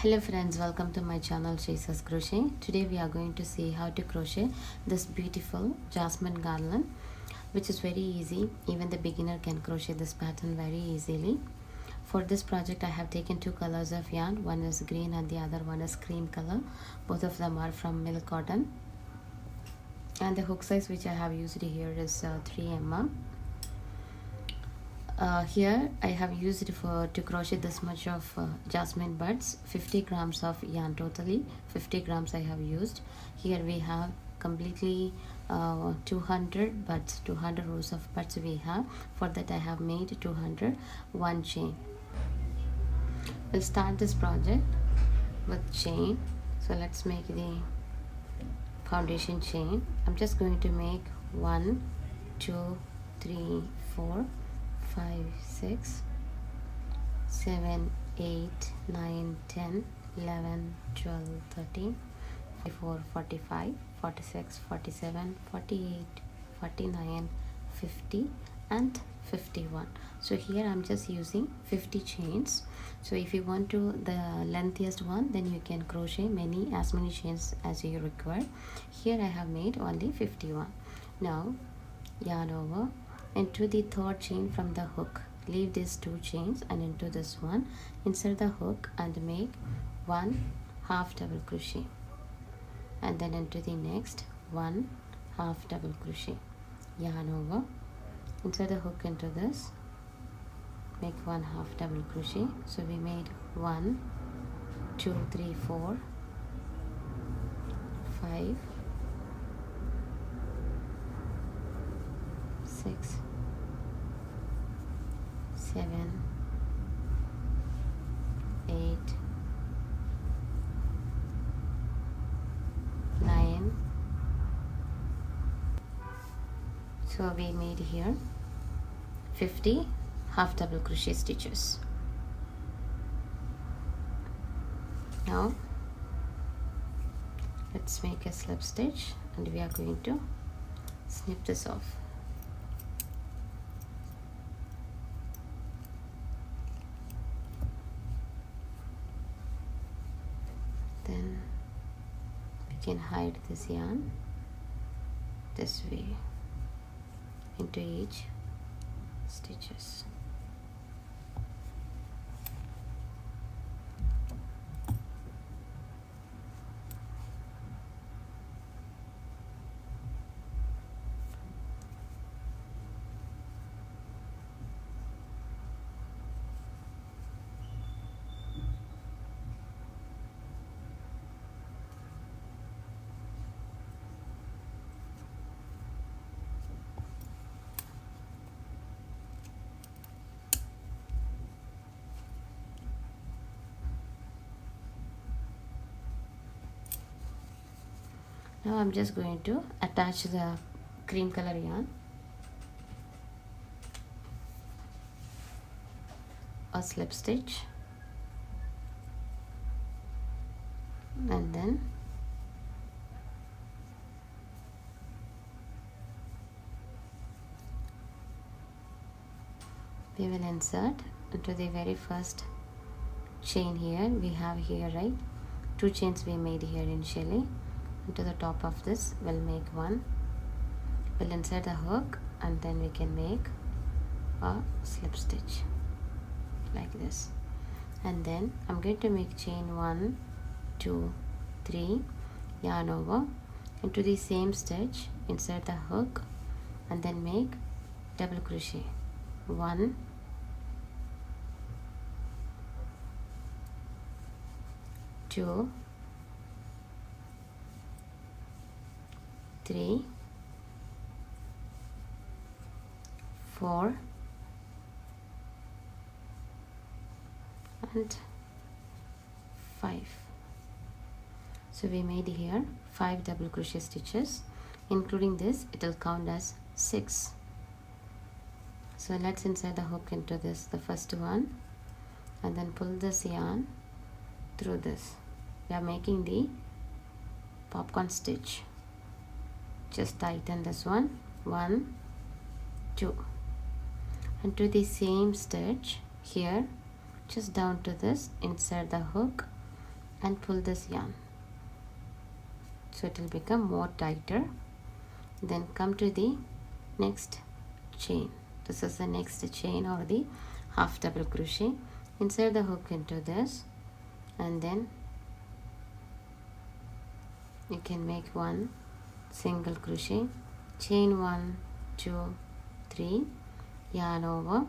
Hello friends, welcome to my channel Jesus Crochet. Today we are going to see how to crochet this beautiful jasmine garland, which is very easy. Even the beginner can crochet this pattern very easily. For this project I have taken two colors of yarn. One is green and the other one is cream color. Both of them are from milk cotton. And the hook size which I have used here is 3 mm. Here I have used to crochet this much of jasmine buds, 50 grams of yarn totally, 50 grams I have used. Here we have completely 200 buds, 200 rows of buds we have. For that I have made 200, one chain. We'll start this project with chain. So let's make the foundation chain. I'm just going to make 1, 2, 3, 4, 5, 6, 7, 8, 9, 10, 11, 12, 13, 44, 45, 46, 47, 48, 49, 50 and 51. So here I'm just using 50 chains. So if you want to the lengthiest one, then you can crochet as many chains as you require. Here I have made only 51. Now yarn over into the third chain from the hook. Leave these two chains and into this one, insert the hook and make 1 half double crochet, and then into the next 1 half double crochet. Yarn over, insert the hook into this, make 1 half double crochet. So we made 1, 2, 3, 4, 5, 6, 7, 8, 9. So we made here 50 half double crochet stitches. Now let's make a slip stitch and we are going to snip this off. Then we can hide this yarn this way into each stitches. Now I'm just going to attach the cream color yarn, a slip stitch, and then we will insert into the very first chain here. We have here, right, 2 chains we made here initially. Into the top of this we'll make 1. We'll insert the hook and then we can make a slip stitch like this, and then I'm going to make chain 1, 2, 3, yarn over into the same stitch, insert the hook and then make double crochet. 1, 2, 3, 4 and 5. So we made here 5 double crochet stitches, including this it will count as 6. So let's insert the hook into this, the first one, and then pull this yarn through this. We are making the popcorn stitch. Just tighten this one, 1, 2, and to the same stitch here, just down to this, insert the hook and pull this yarn, so it will become more tighter. Then come to the next chain. This is the next chain or the half double crochet. Insert the hook into this, and then you can make one single crochet, chain 1 2 3, yarn over.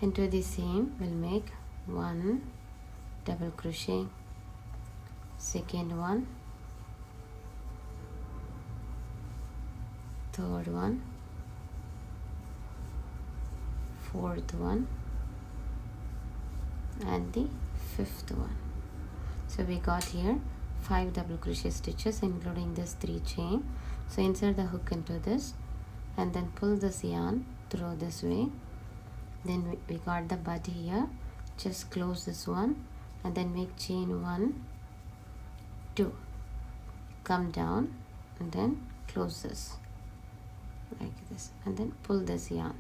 Into the same we'll make one double crochet, second one, third one, fourth one, and the fifth one. So we got here 5 double crochet stitches including this 3 chain. So insert the hook into this and then pull this yarn through this way. Then we got the bud here. Just close this one and then make chain 1 2, come down and then close this like this, and then pull this yarn.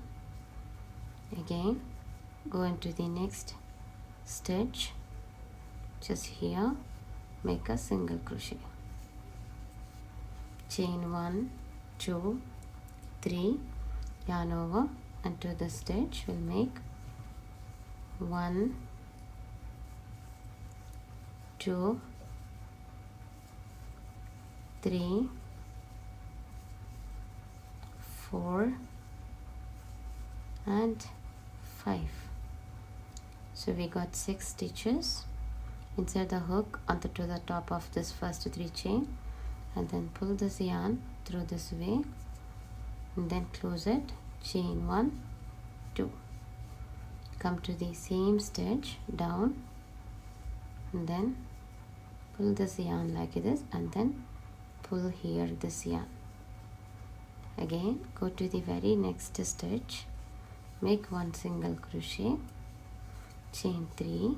Again go into the next stitch, just here make a single crochet, chain 1 2 3, yarn over, and to the stitch we'll make 1 2 3 4 and 5. So we got 6 stitches. Insert the hook onto to the top of this first 3 chain and then pull this yarn through this way and then close it, chain 1 2, come to the same stitch down and then pull this yarn like this and then pull here this yarn. Again go to the very next stitch, make one single crochet, chain 3,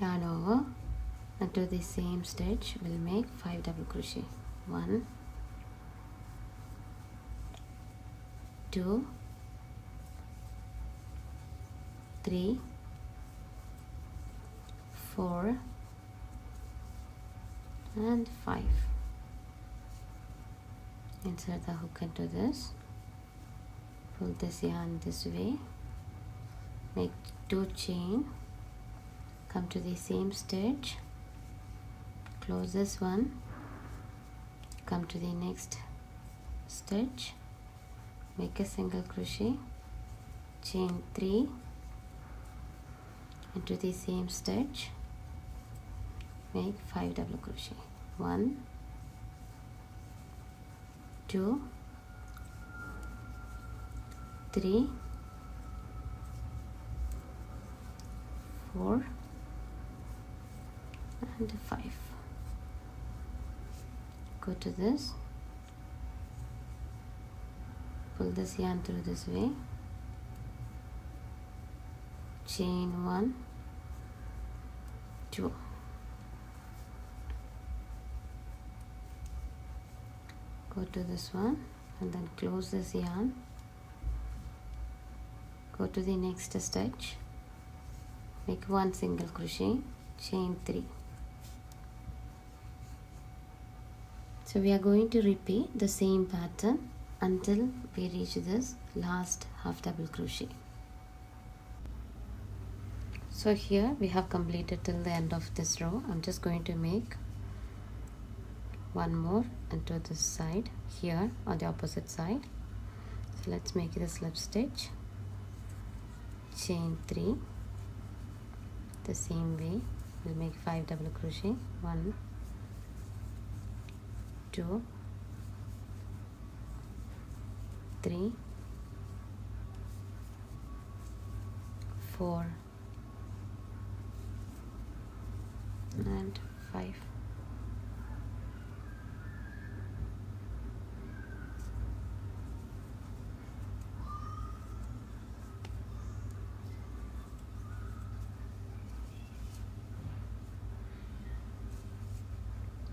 yarn over, and to the same stitch we'll make 5 double crochet, 1 2 3 4 and 5. Insert the hook into this, pull this yarn this way, make 2 chain, come to the same stitch, close this one, come to the next stitch, make a single crochet, chain 3, into the same stitch, make 5 double crochet, 1 2 3 4 and 5. Go to this, pull this yarn through this way, chain 1 2, go to this one and then close this yarn, go to the next stitch, make one single crochet, chain 3. So we are going to repeat the same pattern until we reach this last half double crochet. So here we have completed till the end of this row. I'm just going to make one more into this side here on the opposite side. So let's make it a slip stitch, chain 3, the same way we'll make 5 double crochet, 1 2 3 4 and 5.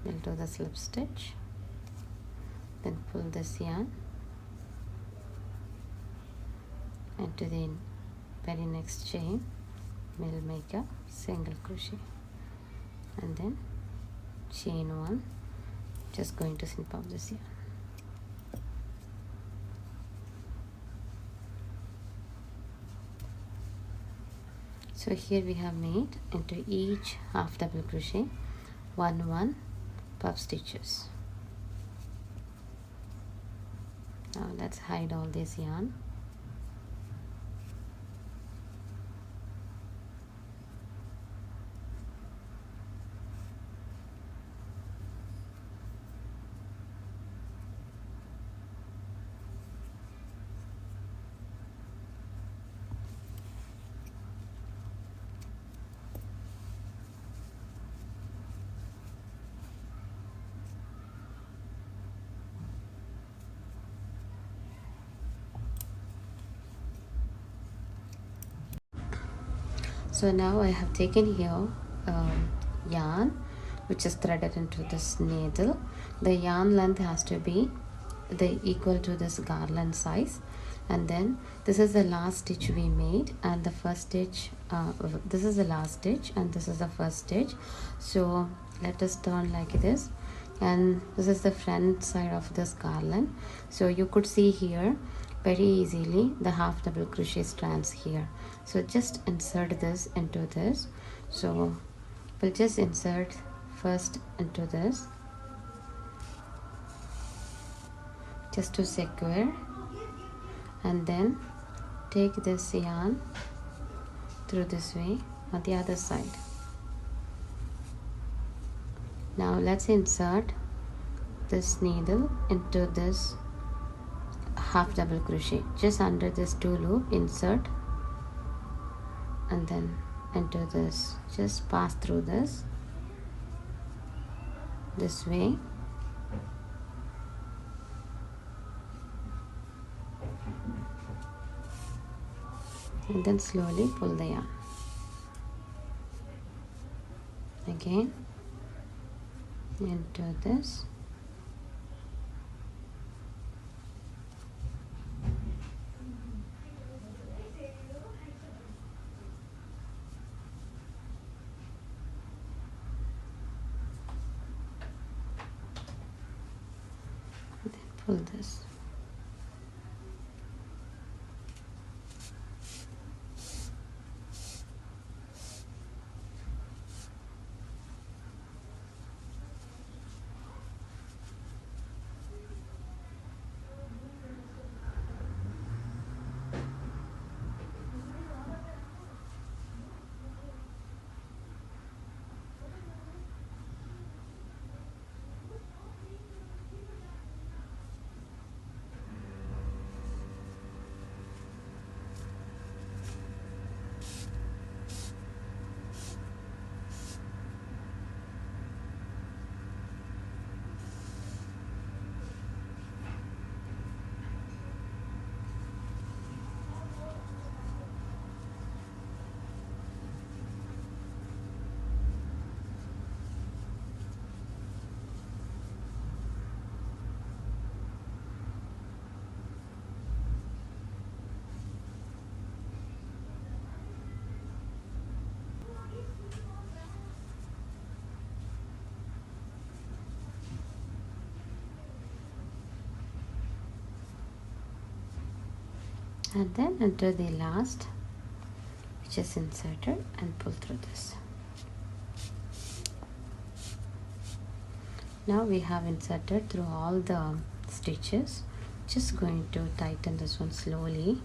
We'll do the slip stitch, then pull this yarn, into the very next chain we'll make a single crochet, and then chain 1, just going to snip off this yarn. So here we have made into each half double crochet 1 puff stitches. Now let's hide all this yarn. So now I have taken here yarn which is threaded into this needle. The yarn length has to be equal to this garland size, and then this is the last stitch we made, and the first stitch this is the last stitch and this is the first stitch. So let us turn like this, and this is the front side of this garland. So you could see here very easily the half double crochet strands here. So just insert this into this. So we'll just insert first into this just to secure, and then take this yarn through this way on the other side. Now let's insert this needle into this half double crochet just under this 2 loop, insert, and then into this, just pass through this way, and then slowly pull the yarn again into this, and then pull this. And then into the last, which is inserted, and pull through this. Now we have inserted through all the stitches. Just going to tighten this one slowly.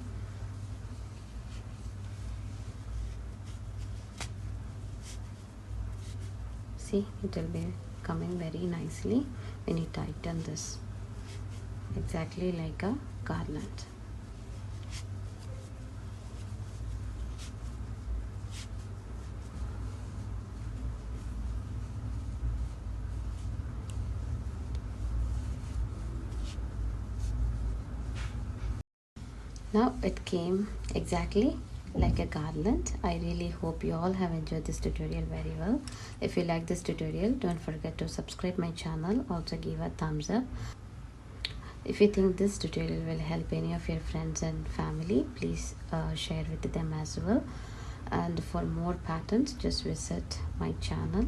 See, it will be coming very nicely when you tighten this, exactly like a garland. Now it came exactly like a garland. I really hope you all have enjoyed this tutorial very well. If you like this tutorial, don't forget to subscribe my channel. Also give a thumbs up. If you think this tutorial will help any of your friends and family, please share with them as well. And for more patterns, just visit my channel.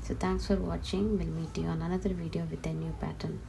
So thanks for watching. We'll meet you on another video with a new pattern.